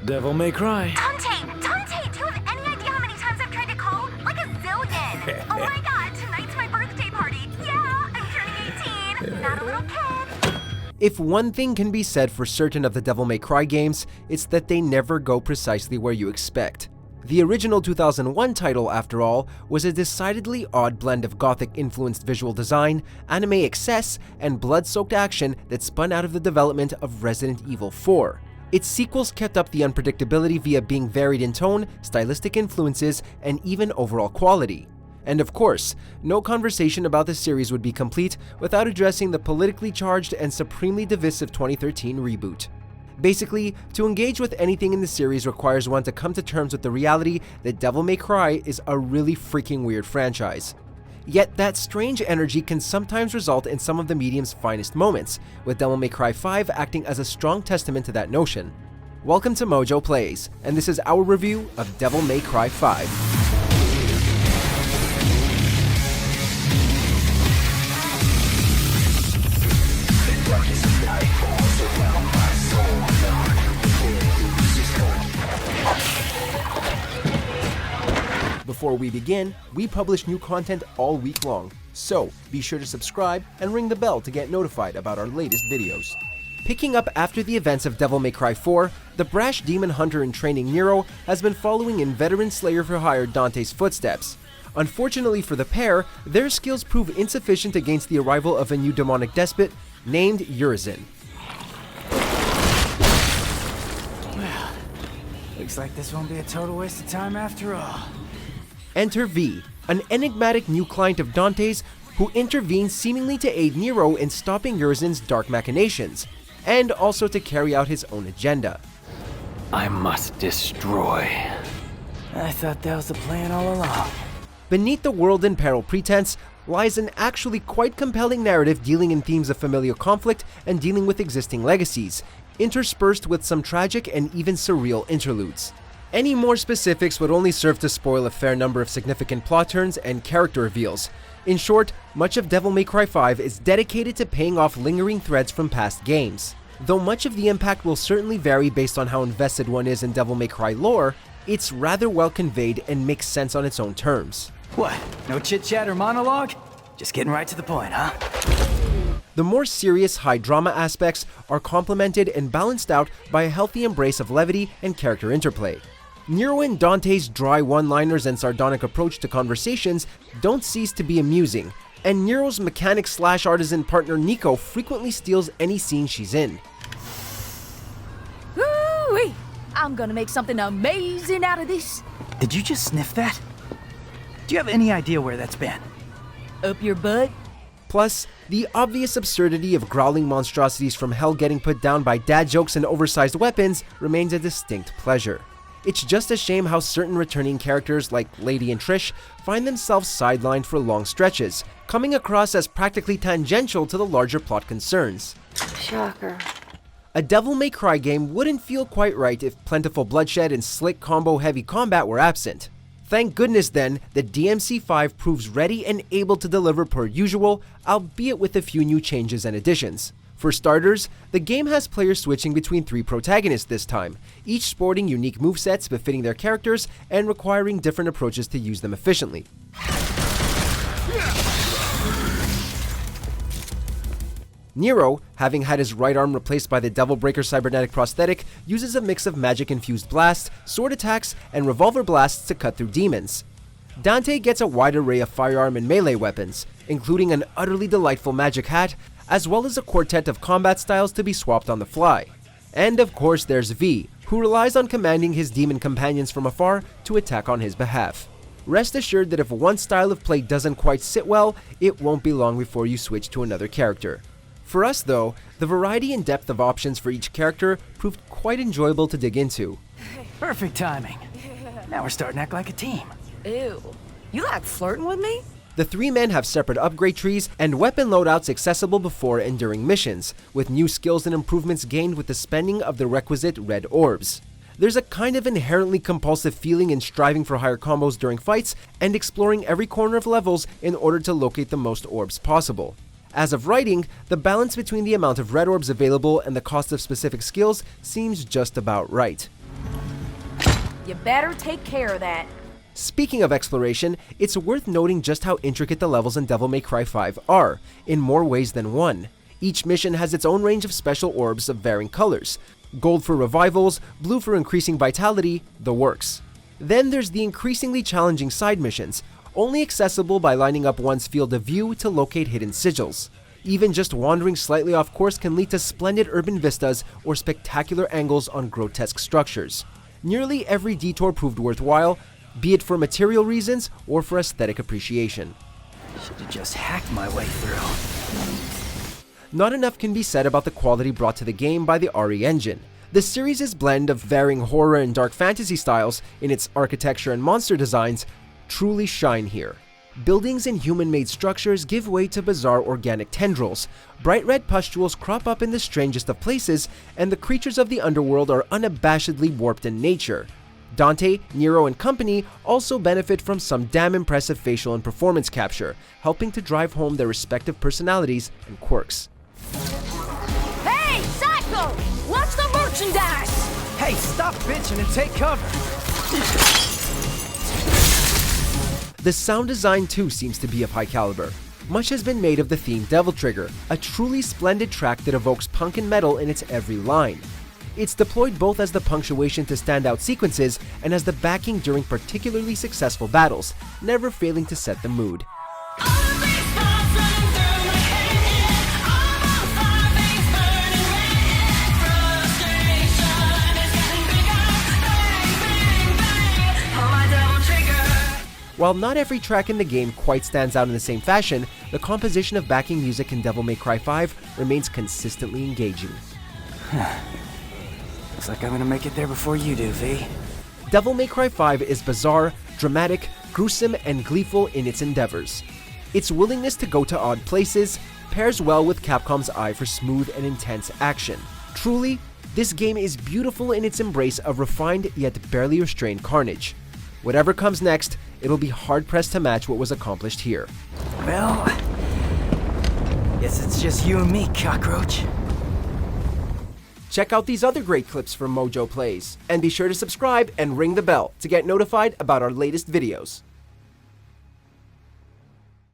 Devil May Cry. Dante, do you have any idea how many times I've tried to call? Like a zillion. Oh my god, tonight's my birthday party. Yeah, I'm turning 18. Not a little kid. If one thing can be said for certain of the Devil May Cry games, it's that they never go precisely where you expect. The original 2001 title, after all, was a decidedly odd blend of gothic-influenced visual design, anime excess, and blood-soaked action that spun out of the development of Resident Evil 4. Its sequels kept up the unpredictability via being varied in tone, stylistic influences, and even overall quality. And of course, no conversation about the series would be complete without addressing the politically charged and supremely divisive 2013 reboot. Basically, to engage with anything in the series requires one to come to terms with the reality that Devil May Cry is a really freaking weird franchise. Yet that strange energy can sometimes result in some of the medium's finest moments, with Devil May Cry 5 acting as a strong testament to that notion. Welcome to MojoPlays, and this is our review of Devil May Cry 5. Before we begin, we publish new content all week long, so be sure to subscribe and ring the bell to get notified about our latest videos. Picking up after the events of Devil May Cry 4, the brash demon hunter in training Nero has been following in veteran Slayer-for-hire Dante's footsteps. Unfortunately for the pair, their skills prove insufficient against the arrival of a new demonic despot named Urizen. Well, looks like this won't be a total waste of time after all. Enter V, an enigmatic new client of Dante's who intervenes seemingly to aid Nero in stopping Urizen's dark machinations, and also to carry out his own agenda. I must destroy. I thought that was the plan all along. Beneath the world in peril pretense lies an actually quite compelling narrative dealing in themes of familial conflict and dealing with existing legacies, interspersed with some tragic and even surreal interludes. Any more specifics would only serve to spoil a fair number of significant plot turns and character reveals. In short, much of Devil May Cry 5 is dedicated to paying off lingering threads from past games. Though much of the impact will certainly vary based on how invested one is in Devil May Cry lore, it's rather well conveyed and makes sense on its own terms. What? No chit-chat or monologue? Just getting right to the point, huh? The more serious, high-drama aspects are complemented and balanced out by a healthy embrace of levity and character interplay. Nero and Dante's dry one-liners and sardonic approach to conversations don't cease to be amusing, and Nero's mechanic-slash-artisan partner Nico frequently steals any scene she's in. Woo-wee! I'm gonna make something amazing out of this. Did you just sniff that? Do you have any idea where that's been? Up your butt? Plus, the obvious absurdity of growling monstrosities from hell getting put down by dad jokes and oversized weapons remains a distinct pleasure. It's just a shame how certain returning characters like Lady and Trish find themselves sidelined for long stretches, coming across as practically tangential to the larger plot concerns. Shocker. A Devil May Cry game wouldn't feel quite right if plentiful bloodshed and slick combo-heavy combat were absent. Thank goodness then that DMC5 proves ready and able to deliver per usual, albeit with a few new changes and additions. For starters, the game has players switching between 3 protagonists this time, each sporting unique movesets befitting their characters and requiring different approaches to use them efficiently. Nero, having had his right arm replaced by the Devil Breaker cybernetic prosthetic, uses a mix of magic-infused blasts, sword attacks, and revolver blasts to cut through demons. Dante gets a wide array of firearm and melee weapons, including an utterly delightful magic hat, as well as a quartet of combat styles to be swapped on the fly. And of course there's V, who relies on commanding his demon companions from afar to attack on his behalf. Rest assured that if one style of play doesn't quite sit well, it won't be long before you switch to another character. For us though, the variety and depth of options for each character proved quite enjoyable to dig into. Perfect timing. Now we're starting to act like a team. Ew. You like flirting with me? The 3 men have separate upgrade trees and weapon loadouts accessible before and during missions, with new skills and improvements gained with the spending of the requisite red orbs. There's a kind of inherently compulsive feeling in striving for higher combos during fights and exploring every corner of levels in order to locate the most orbs possible. As of writing, the balance between the amount of red orbs available and the cost of specific skills seems just about right. You better take care of that. Speaking of exploration, it's worth noting just how intricate the levels in Devil May Cry 5 are, in more ways than one. Each mission has its own range of special orbs of varying colors. Gold for revivals, blue for increasing vitality, the works. Then there's the increasingly challenging side missions, only accessible by lining up one's field of view to locate hidden sigils. Even just wandering slightly off course can lead to splendid urban vistas or spectacular angles on grotesque structures. Nearly every detour proved worthwhile, be it for material reasons or for aesthetic appreciation. Should've just hacked my way through. Not enough can be said about the quality brought to the game by the RE engine. The series' blend of varying horror and dark fantasy styles in its architecture and monster designs truly shine here. Buildings and human-made structures give way to bizarre organic tendrils, bright red pustules crop up in the strangest of places, and the creatures of the underworld are unabashedly warped in nature. Dante, Nero, and company also benefit from some damn impressive facial and performance capture, helping to drive home their respective personalities and quirks. Hey, Psycho! Watch the merchandise! Hey, stop bitching and take cover! The sound design too seems to be of high caliber. Much has been made of the theme Devil Trigger, a truly splendid track that evokes punk and metal in its every line. It's deployed both as the punctuation to standout sequences and as the backing during particularly successful battles, never failing to set the mood. While not every track in the game quite stands out in the same fashion, the composition of backing music in Devil May Cry 5 remains consistently engaging. Looks like I'm gonna make it there before you do, V. Devil May Cry 5 is bizarre, dramatic, gruesome, and gleeful in its endeavors. Its willingness to go to odd places pairs well with Capcom's eye for smooth and intense action. Truly, this game is beautiful in its embrace of refined yet barely restrained carnage. Whatever comes next, it'll be hard-pressed to match what was accomplished here. Well, guess it's just you and me, cockroach. Check out these other great clips from MojoPlays, and be sure to subscribe and ring the bell to get notified about our latest videos.